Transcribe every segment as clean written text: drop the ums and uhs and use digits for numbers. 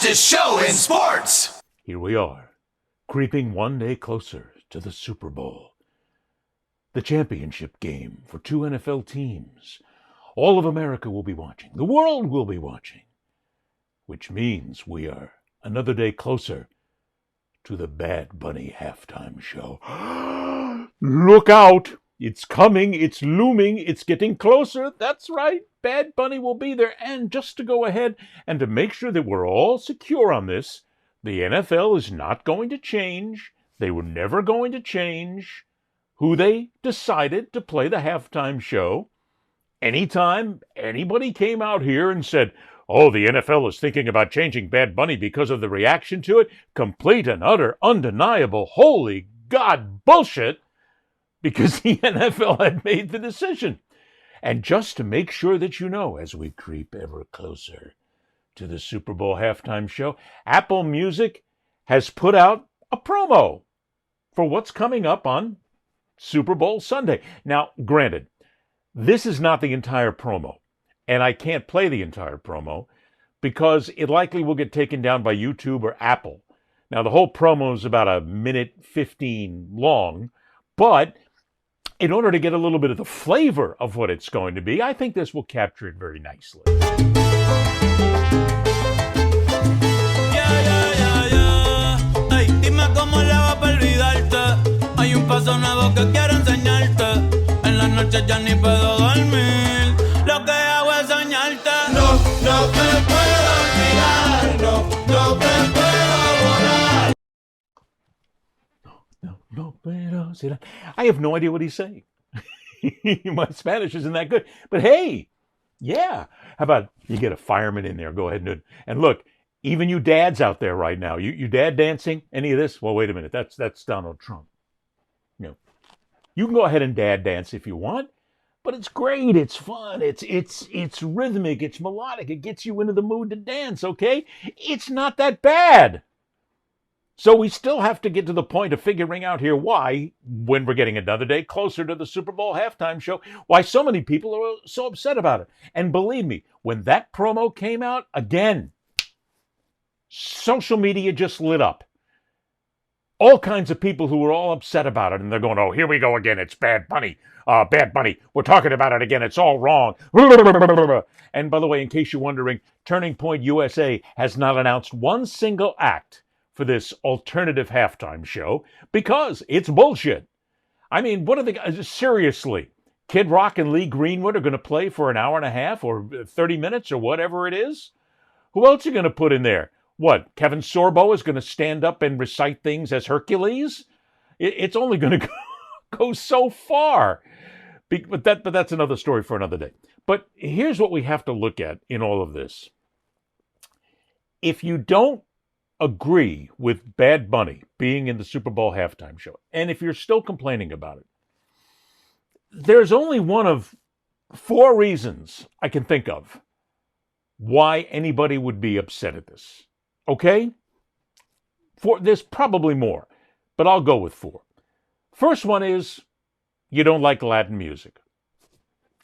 fastest show in sports. Here we are, creeping one day closer to the Super Bowl. The championship game for two NFL teams. All of America will be watching. The world will be watching. Which means we are another day closer to the Bad Bunny halftime show. Look out! It's coming, it's looming, it's getting closer. That's right, Bad Bunny will be there. And just to go ahead and to make sure that we're all secure on this, the NFL is not going to change. They were never going to change who they decided to play the halftime show. Anytime anybody came out here and said, oh, the NFL is thinking about changing Bad Bunny because of the reaction to it, complete and utter, undeniable, holy God bullshit, because the NFL had made the decision. And just to make sure that you know, as we creep ever closer to the Super Bowl halftime show, Apple Music has put out a promo for what's coming up on Super Bowl Sunday. Now, granted, this is not the entire promo, and I can't play the entire promo because it likely will get taken down by YouTube or Apple. Now, the whole promo is about a minute 15 long, but in order to get a little bit of the flavor of what it's going to be, I think this will capture it very nicely. Hay un paso nuevo que quiero enseñarte. En las noches ya ni puedo dormir. Lo que hago es soñarte. No, no te puedo olvidar. No, no te puedo borrar. No, pero I have no idea what he's saying. My Spanish isn't that good. But hey, yeah. How about you get a fireman in there? Go ahead and look. Even you dads out there right now, you dad dancing? Any of this? Well, wait a minute. That's Donald Trump. You can go ahead and dad dance if you want, but it's great. It's fun. It's rhythmic. It's melodic. It gets you into the mood to dance, okay? It's not that bad. So we still have to get to the point of figuring out here why, when we're getting another day closer to the Super Bowl halftime show, why so many people are so upset about it. And believe me, when that promo came out, again, social media just lit up. All kinds of people who were all upset about it, and they're going, oh, here we go again, it's Bad Bunny. Bad Bunny, we're talking about it again, it's all wrong. And by the way, in case you're wondering, Turning Point USA has not announced one single act for this alternative halftime show because it's bullshit. I mean, what are they, seriously, Kid Rock and Lee Greenwood are going to play for an hour and a half or 30 minutes or whatever it is? Who else are you going to put in there? What, Kevin Sorbo is going to stand up and recite things as Hercules? It's only going to go so far. But that's another story for another day. But here's what we have to look at in all of this. If you don't agree with Bad Bunny being in the Super Bowl halftime show, and if you're still complaining about it, there's only one of four reasons I can think of why anybody would be upset at this. Okay? There's probably more, but I'll go with four. First one is you don't like Latin music.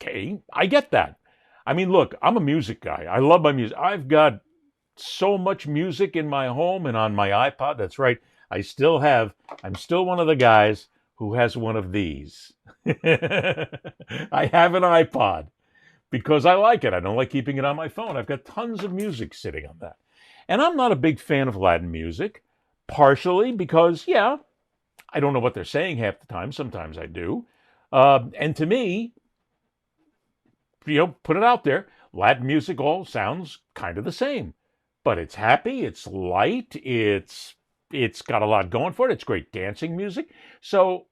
Okay, I get that. I mean, look, I'm a music guy. I love my music. I've got so much music in my home and on my iPod. That's right. I'm still one of the guys who has one of these. I have an iPod because I like it. I don't like keeping it on my phone. I've got tons of music sitting on that. And I'm not a big fan of Latin music, partially because, yeah, I don't know what they're saying half the time. Sometimes I do. And to me, put it out there, Latin music all sounds kind of the same. But it's happy, it's light, it's got a lot going for it, it's great dancing music. So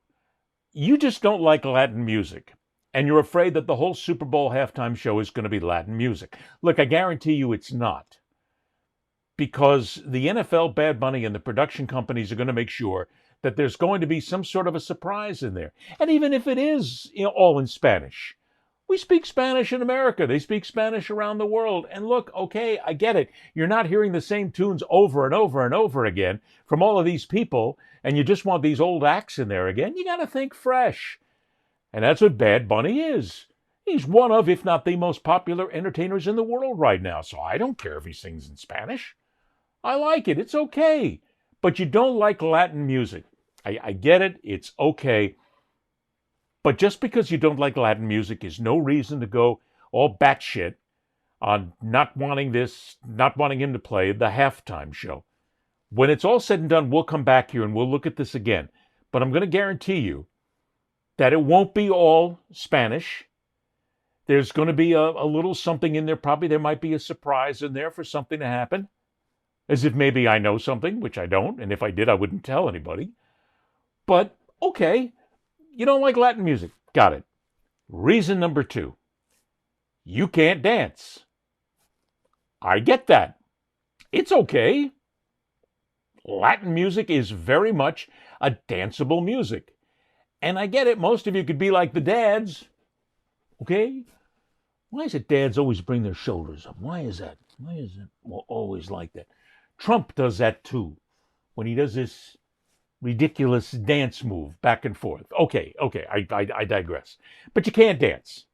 you just don't like Latin music. And you're afraid that the whole Super Bowl halftime show is going to be Latin music. Look, I guarantee you it's not. Because the NFL, Bad Bunny, and the production companies are going to make sure that there's going to be some sort of a surprise in there. And even if it is all in Spanish, we speak Spanish in America. They speak Spanish around the world. And look, okay, I get it. You're not hearing the same tunes over and over and over again from all of these people, and you just want these old acts in there again. You got to think fresh. And that's what Bad Bunny is. He's one of, if not the most popular entertainers in the world right now. So I don't care if he sings in Spanish. I like it. It's okay. But you don't like Latin music. I get it. It's okay. But just because you don't like Latin music is no reason to go all batshit on not wanting him to play the halftime show. When it's all said and done, we'll come back here and we'll look at this again. But I'm going to guarantee you that it won't be all Spanish. There's going to be a little something in there. Probably there might be a surprise in there for something to happen. As if maybe I know something, which I don't. And if I did, I wouldn't tell anybody. But, okay, you don't like Latin music. Got it. Reason number 2. You can't dance. I get that. It's okay. Latin music is very much a danceable music. And I get it. Most of you could be like the dads. Okay? Why is it dads always bring their shoulders up? Why is that? Why is it always like that? Trump does that too. When he does this ridiculous dance move back and forth. Okay, I digress. But you can't dance.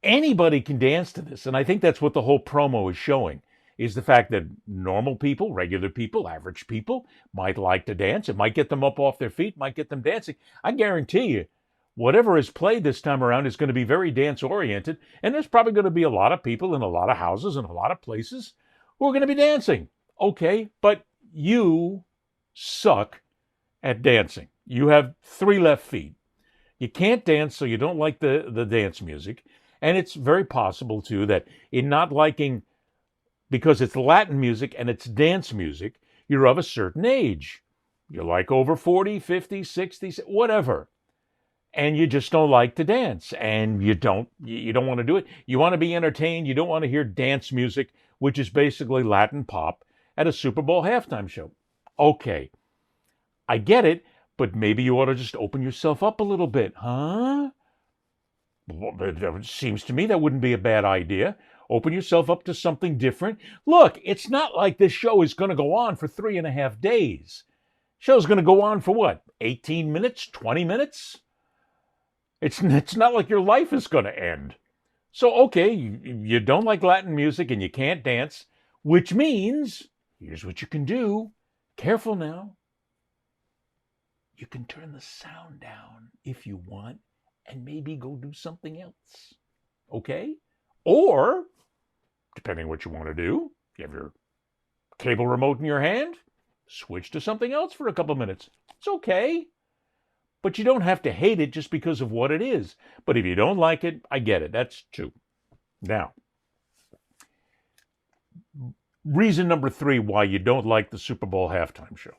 Anybody can dance to this, and I think that's what the whole promo is showing, is the fact that normal people, regular people, average people might like to dance. It might get them up off their feet, might get them dancing. I guarantee you, whatever is played this time around is going to be very dance-oriented, and there's probably going to be a lot of people in a lot of houses and a lot of places who are going to be dancing. Okay, but you suck at dancing. You have 3 left feet. You can't dance, so you don't like the dance music. And it's very possible, too, that in not liking, because it's Latin music and it's dance music, you're of a certain age. You're like over 40, 50, 60, whatever. And you just don't like to dance. And you don't want to do it. You want to be entertained. You don't want to hear dance music, which is basically Latin pop, at a Super Bowl halftime show. Okay, I get it, but maybe you ought to just open yourself up a little bit, huh? Well, it seems to me that wouldn't be a bad idea. Open yourself up to something different. Look, it's not like this show is going to go on for 3.5 days. Show's going to go on for what? 18 minutes? 20 minutes? It's not like your life is going to end. So, okay, you don't like Latin music and you can't dance, which means, here's what you can do. Careful now. You can turn the sound down if you want and maybe go do something else. Okay? Or, depending what you want to do, if you have your cable remote in your hand, switch to something else for a couple minutes. It's okay. But you don't have to hate it just because of what it is. But if you don't like it, I get it. That's 2. Now, reason number 3 why you don't like the Super Bowl halftime show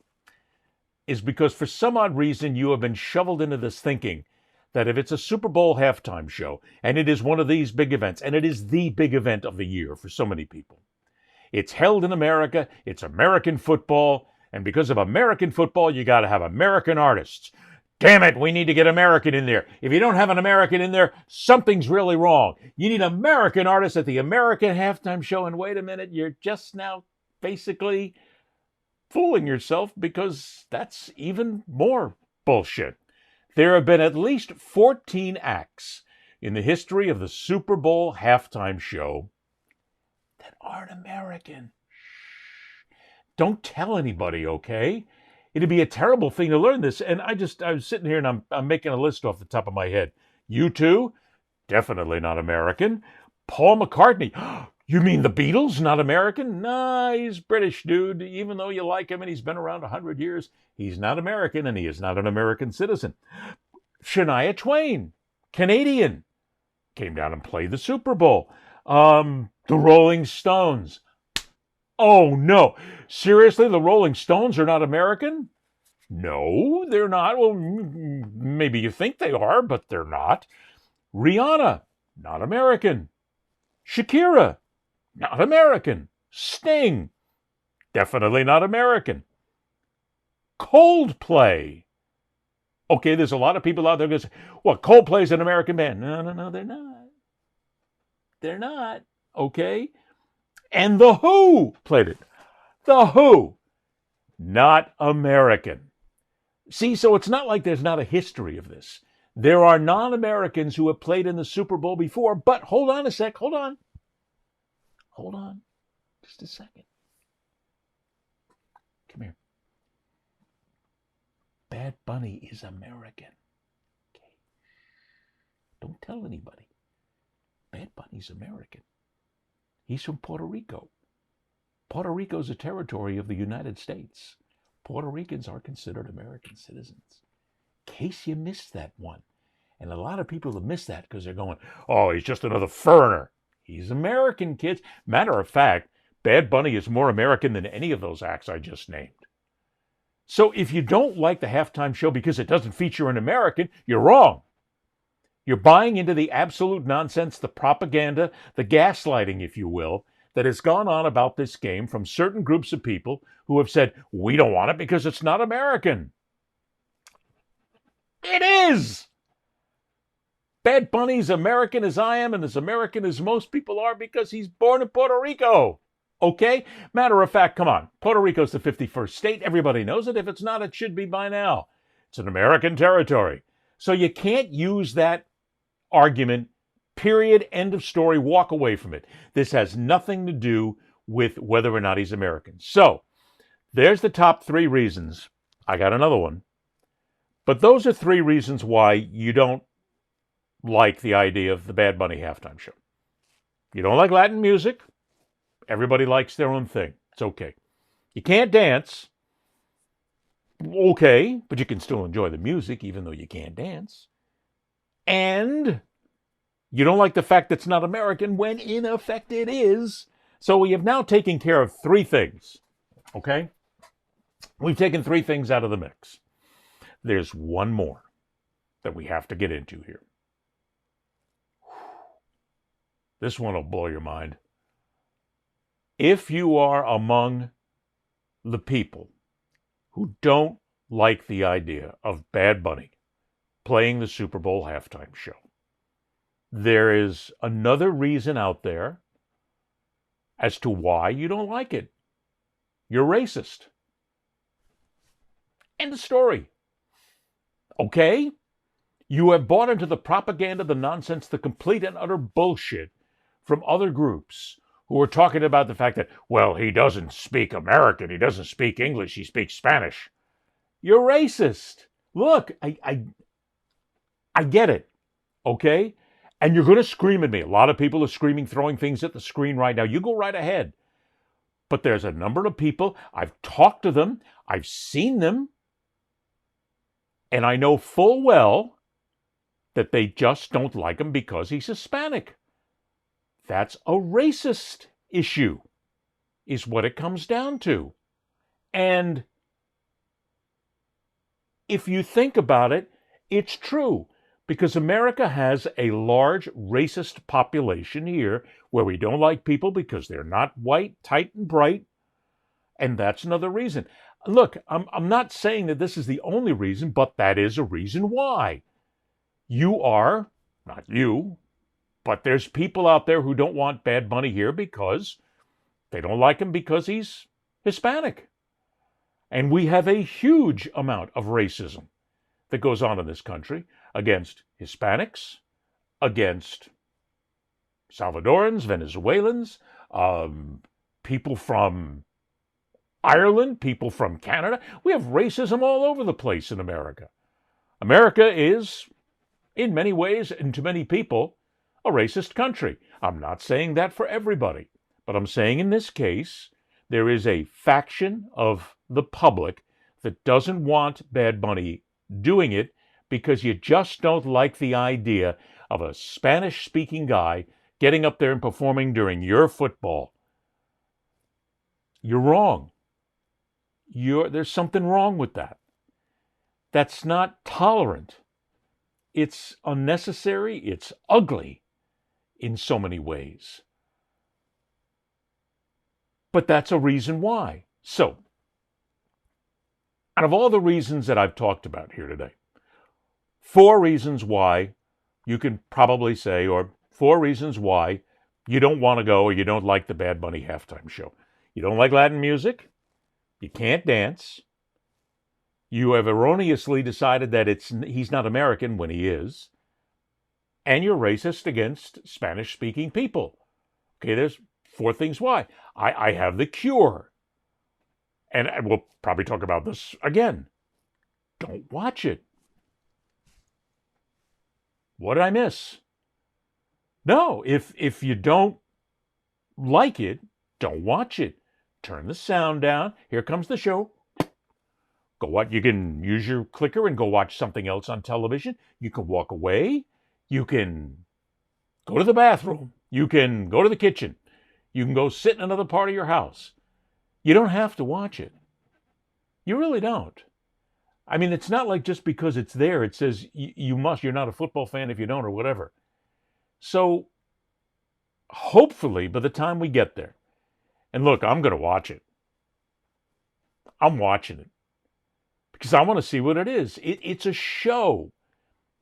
is because for some odd reason you have been shoveled into this thinking that if it's a Super Bowl halftime show, and it is one of these big events, and it is the big event of the year for so many people, it's held in America, it's American football, and because of American football, you got to have American artists. Damn it, we need to get American in there. If you don't have an American in there, something's really wrong. You need American artists at the American halftime show, and wait a minute, you're just now basically fooling yourself, because that's even more bullshit. There have been at least 14 acts in the history of the Super Bowl halftime show that aren't American. Don't tell anybody, okay? It'd be a terrible thing to learn this. And I was sitting here and I'm making a list off the top of my head. U2, definitely not American. Paul McCartney, you mean the Beatles, not American? Nah, he's British, dude. Even though you like him and he's been around 100 years, he's not American and he is not an American citizen. Shania Twain, Canadian, came down and played the Super Bowl. The Rolling Stones. Oh, no. Seriously, the Rolling Stones are not American? No, they're not. Well, maybe you think they are, but they're not. Rihanna, not American. Shakira, not American. Sting, definitely not American. Coldplay. Okay, there's a lot of people out there going to say, well, Coldplay's an American band. No, they're not. They're not. Okay? And The Who played it. The Who, not American. See, so it's not like there's not a history of this. There are non-Americans who have played in the Super Bowl before, but hold on a sec, hold on. Hold on, just a second. Come here. Bad Bunny is American. Okay. Don't tell anybody. Bad Bunny's American. He's from Puerto Rico. Puerto Rico is a territory of the United States. Puerto Ricans are considered American citizens. In case you missed that one. And a lot of people have missed that because they're going, oh, he's just another foreigner. He's American, kids. Matter of fact, Bad Bunny is more American than any of those acts I just named. So if you don't like the halftime show because it doesn't feature an American, you're wrong. You're buying into the absolute nonsense, the propaganda, the gaslighting, if you will, that has gone on about this game from certain groups of people who have said, we don't want it because it's not American. It is! Bad Bunny's American as I am and as American as most people are because he's born in Puerto Rico. Okay? Matter of fact, come on. Puerto Rico's the 51st state. Everybody knows it. If it's not, it should be by now. It's an American territory. So you can't use that argument, period, end of story, walk away from it. This has nothing to do with whether or not he's American. So, there's the top 3 reasons. I got another one. But those are 3 reasons why you don't like the idea of the Bad Bunny halftime show. You don't like Latin music. Everybody likes their own thing. It's okay. You can't dance. Okay, but you can still enjoy the music even though you can't dance. And you don't like the fact that it's not American when in effect it is. So we have now taken care of 3 things. Okay? We've taken 3 things out of the mix. There's one more that we have to get into here. This one will blow your mind. If you are among the people who don't like the idea of Bad Bunny playing the Super Bowl halftime show, there is another reason out there as to why you don't like it. You're racist. End of story. Okay? You have bought into the propaganda, the nonsense, the complete and utter bullshit from other groups who are talking about the fact that, well, he doesn't speak American, he doesn't speak English, he speaks Spanish. You're racist. Look, I get it, okay? And you're going to scream at me. A lot of people are screaming, throwing things at the screen right now. You go right ahead. But there's a number of people, I've talked to them, I've seen them, and I know full well that they just don't like him because he's Hispanic. That's a racist issue, is what it comes down to. And if you think about it, it's true. Because America has a large racist population here where we don't like people because they're not white, tight, and bright. And that's another reason. Look, I'm not saying that this is the only reason, but that is a reason why. You are, not you, but there's people out there who don't want Bad Bunny here because they don't like him because he's Hispanic. And we have a huge amount of racism that goes on in this country against Hispanics, against Salvadorans, Venezuelans, people from Ireland, people from Canada. We have racism all over the place in America. America is, in many ways, and to many people, a racist country. I'm not saying that for everybody, but I'm saying in this case, there is a faction of the public that doesn't want Bad Bunny doing it because you just don't like the idea of a Spanish-speaking guy getting up there and performing during your football. You're wrong. There's something wrong with that. That's not tolerant. It's unnecessary. It's ugly in so many ways. But that's a reason why. So, out of all the reasons that I've talked about here today, 4 reasons why you can probably say, or 4 reasons why you don't want to go or you don't like the Bad Bunny halftime show. You don't like Latin music. You can't dance. You have erroneously decided that he's not American when he is. And you're racist against Spanish-speaking people. Okay, there's 4 things why. I have the cure. And we'll probably talk about this again. Don't watch it. What did I miss? No, if you don't like it, don't watch it. Turn the sound down. Here comes the show. Go what? You can use your clicker and go watch something else on television. You can walk away. You can go to the bathroom. You can go to the kitchen. You can go sit in another part of your house. You don't have to watch it. You really don't. I mean, it's not like just because it's there, it says you must. You're not a football fan if you don't or whatever. So hopefully by the time we get there, and look, I'm going to watch it. I'm watching it because I want to see what it is. It's a show.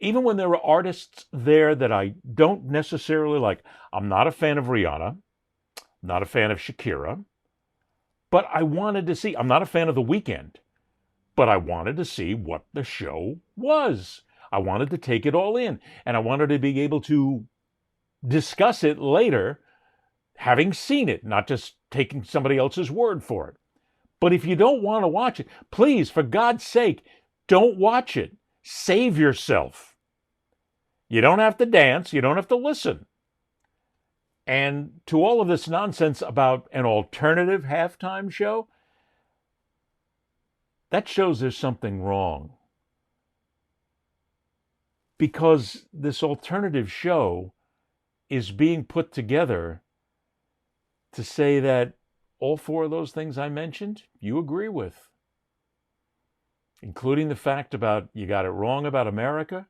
Even when there are artists there that I don't necessarily like. I'm not a fan of Rihanna. I'm not a fan of Shakira. But I wanted to see. I'm not a fan of The Weeknd. But I wanted to see what the show was. I wanted to take it all in. And I wanted to be able to discuss it later, having seen it, not just taking somebody else's word for it. But if you don't want to watch it, please, for God's sake, don't watch it. Save yourself. You don't have to dance. You don't have to listen. And to all of this nonsense about an alternative halftime show, that shows there's something wrong. Because this alternative show is being put together to say that all four of those things I mentioned, you agree with. Including the fact about you got it wrong about America,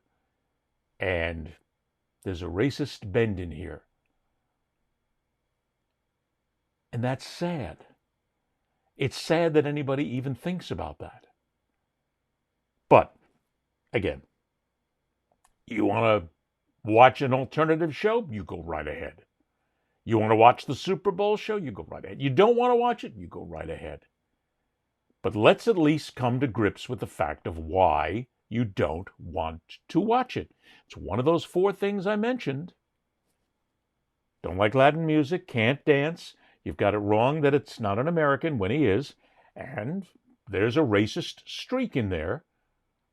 and there's a racist bend in here. And that's sad. It's sad that anybody even thinks about that. But, again, you want to watch an alternative show? You go right ahead. You want to watch the Super Bowl show? You go right ahead. You don't want to watch it? You go right ahead. But let's at least come to grips with the fact of why you don't want to watch it. It's one of those four things I mentioned. Don't like Latin music, can't dance. You've got it wrong that it's not an American when he is. And there's a racist streak in there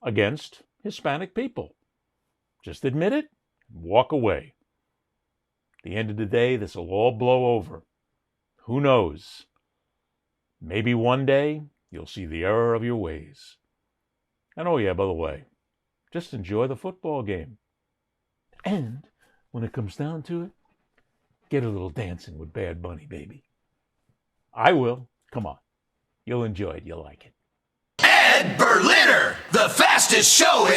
against Hispanic people. Just admit it, walk away. At the end of the day, this will all blow over. Who knows? Maybe one day you'll see the error of your ways. And oh yeah, by the way, just enjoy the football game. And when it comes down to it, get a little dancing with Bad Bunny, baby. I will. Come on. You'll enjoy it. You'll like it. Ed Berliner, the fastest show in